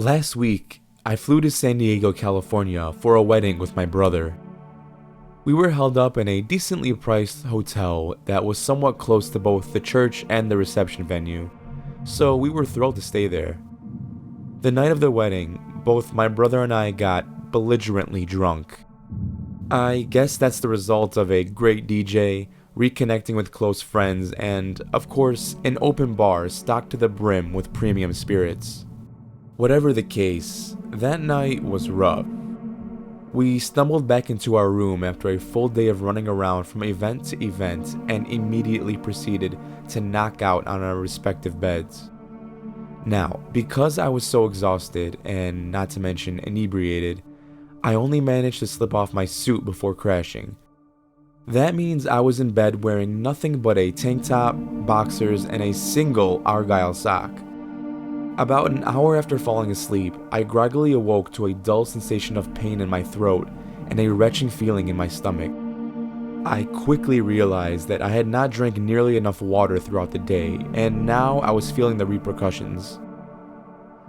Last week, I flew to San Diego, California for a wedding with my brother. We were held up in a decently priced hotel that was somewhat close to both the church and the reception venue, so we were thrilled to stay there. The night of the wedding, both my brother and I got belligerently drunk. I guess that's the result of a great DJ, reconnecting with close friends, and, of course, an open bar stocked to the brim with premium spirits. Whatever the case, that night was rough. We stumbled back into our room after a full day of running around from event to event and immediately proceeded to knock out on our respective beds. Now, because I was so exhausted and not to mention inebriated, I only managed to slip off my suit before crashing. That means I was in bed wearing nothing but a tank top, boxers, and a single Argyle sock. About an hour after falling asleep, I groggily awoke to a dull sensation of pain in my throat and a retching feeling in my stomach. I quickly realized that I had not drank nearly enough water throughout the day, and now I was feeling the repercussions.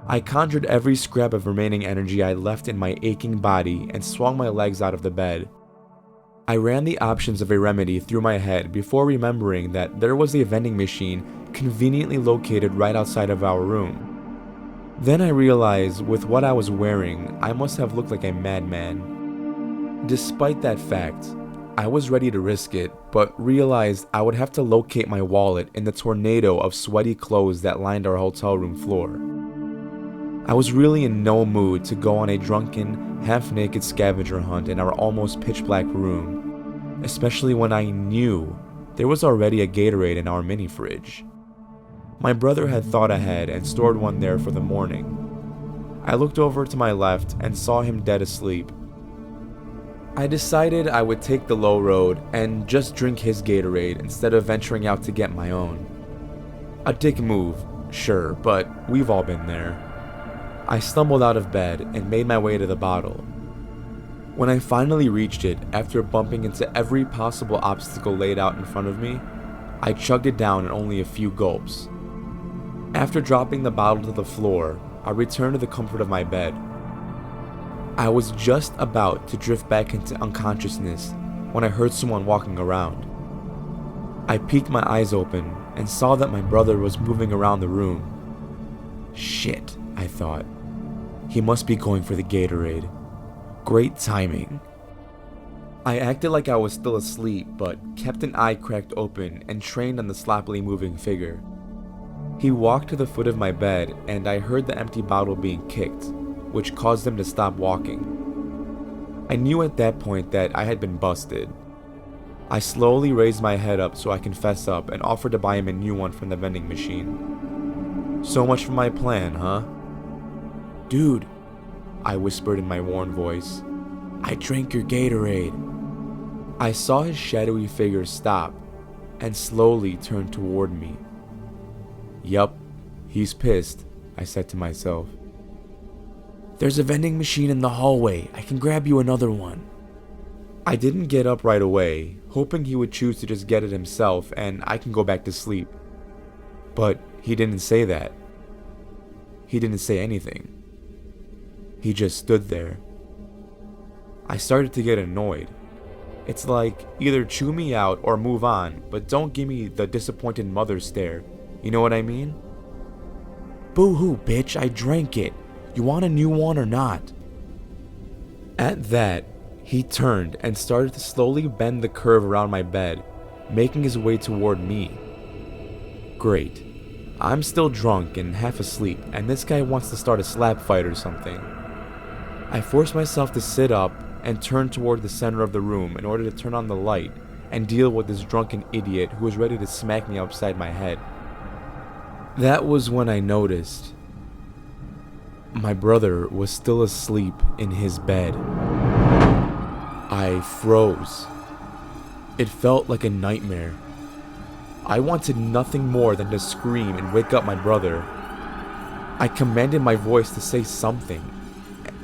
I conjured every scrap of remaining energy I left in my aching body and swung my legs out of the bed. I ran the options of a remedy through my head before remembering that there was a vending machine conveniently located right outside of our room. Then I realized with what I was wearing, I must have looked like a madman. Despite that fact, I was ready to risk it, but realized I would have to locate my wallet in the tornado of sweaty clothes that lined our hotel room floor. I was really in no mood to go on a drunken, half-naked scavenger hunt in our almost pitch-black room, especially when I knew there was already a Gatorade in our mini fridge. My brother had thought ahead and stored one there for the morning. I looked over to my left and saw him dead asleep. I decided I would take the low road and just drink his Gatorade instead of venturing out to get my own. A dick move, sure, but we've all been there. I stumbled out of bed and made my way to the bottle. When I finally reached it, after bumping into every possible obstacle laid out in front of me, I chugged it down in only a few gulps. After dropping the bottle to the floor, I returned to the comfort of my bed. I was just about to drift back into unconsciousness when I heard someone walking around. I peeked my eyes open and saw that my brother was moving around the room. Shit, I thought. He must be going for the Gatorade. Great timing. I acted like I was still asleep, but kept an eye cracked open and trained on the sloppily moving figure. He walked to the foot of my bed, and I heard the empty bottle being kicked, which caused him to stop walking. I knew at that point that I had been busted. I slowly raised my head up so I can fess up and offered to buy him a new one from the vending machine. So much for my plan, huh? Dude, I whispered in my worn voice. I drank your Gatorade. I saw his shadowy figure stop and slowly turn toward me. Yup, he's pissed, I said to myself. There's a vending machine in the hallway. I can grab you another one. I didn't get up right away, hoping he would choose to just get it himself and I can go back to sleep. But he didn't say that. He didn't say anything. He just stood there. I started to get annoyed. It's like, either chew me out or move on, but don't give me the disappointed mother stare. You know what I mean? Boo-hoo, bitch, I drank it. You want a new one or not? At that, he turned and started to slowly bend the curve around my bed, making his way toward me. Great. I'm still drunk and half asleep, and this guy wants to start a slap fight or something. I forced myself to sit up and turn toward the center of the room in order to turn on the light and deal with this drunken idiot who was ready to smack me upside my head. That was when I noticed my brother was still asleep in his bed. I froze. It felt like a nightmare. I wanted nothing more than to scream and wake up my brother. I commanded my voice to say something,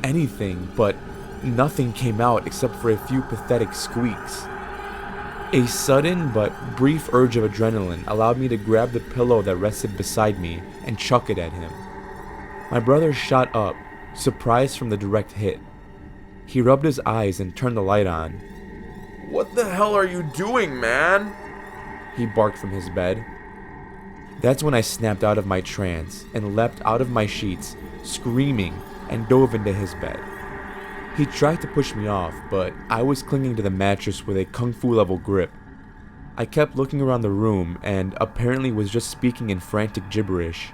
anything, but nothing came out except for a few pathetic squeaks. A sudden but brief urge of adrenaline allowed me to grab the pillow that rested beside me and chuck it at him. My brother shot up, surprised from the direct hit. He rubbed his eyes and turned the light on. "What the hell are you doing, man?" He barked from his bed. That's when I snapped out of my trance and leapt out of my sheets, screaming, and dove into his bed. He tried to push me off, but I was clinging to the mattress with a kung fu level grip. I kept looking around the room and apparently was just speaking in frantic gibberish.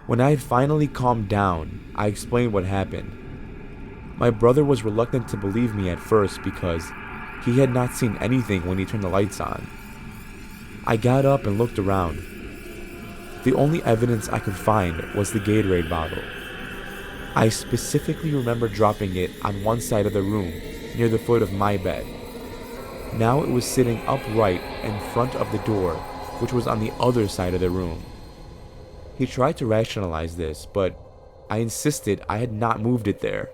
When I had finally calmed down, I explained what happened. My brother was reluctant to believe me at first because he had not seen anything when he turned the lights on. I got up and looked around. The only evidence I could find was the Gatorade bottle. I specifically remember dropping it on one side of the room, near the foot of my bed. Now it was sitting upright in front of the door, which was on the other side of the room. He tried to rationalize this, but I insisted I had not moved it there.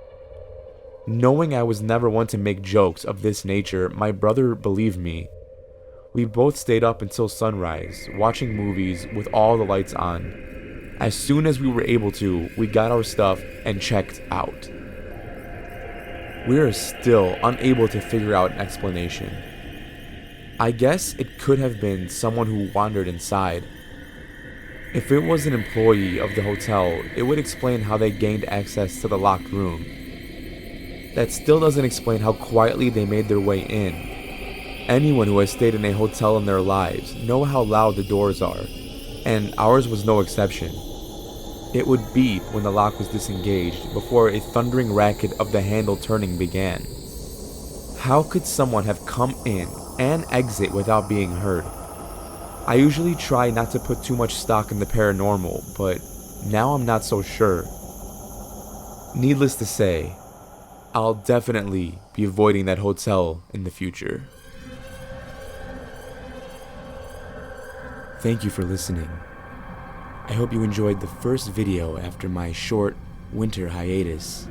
Knowing I was never one to make jokes of this nature, my brother believed me. We both stayed up until sunrise, watching movies with all the lights on. As soon as we were able to, we got our stuff and checked out. We are still unable to figure out an explanation. I guess it could have been someone who wandered inside. If it was an employee of the hotel, it would explain how they gained access to the locked room. That still doesn't explain how quietly they made their way in. Anyone who has stayed in a hotel in their lives know how loud the doors are, and ours was no exception. It would beep when the lock was disengaged before a thundering racket of the handle turning began. How could someone have come in and exit without being heard? I usually try not to put too much stock in the paranormal, but now I'm not so sure. Needless to say, I'll definitely be avoiding that hotel in the future. Thank you for listening. I hope you enjoyed the first video after my short winter hiatus.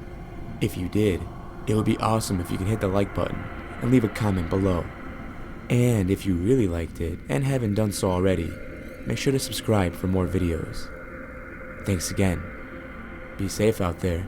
If you did, it would be awesome if you could hit the like button and leave a comment below. And if you really liked it and haven't done so already, make sure to subscribe for more videos. Thanks again. Be safe out there.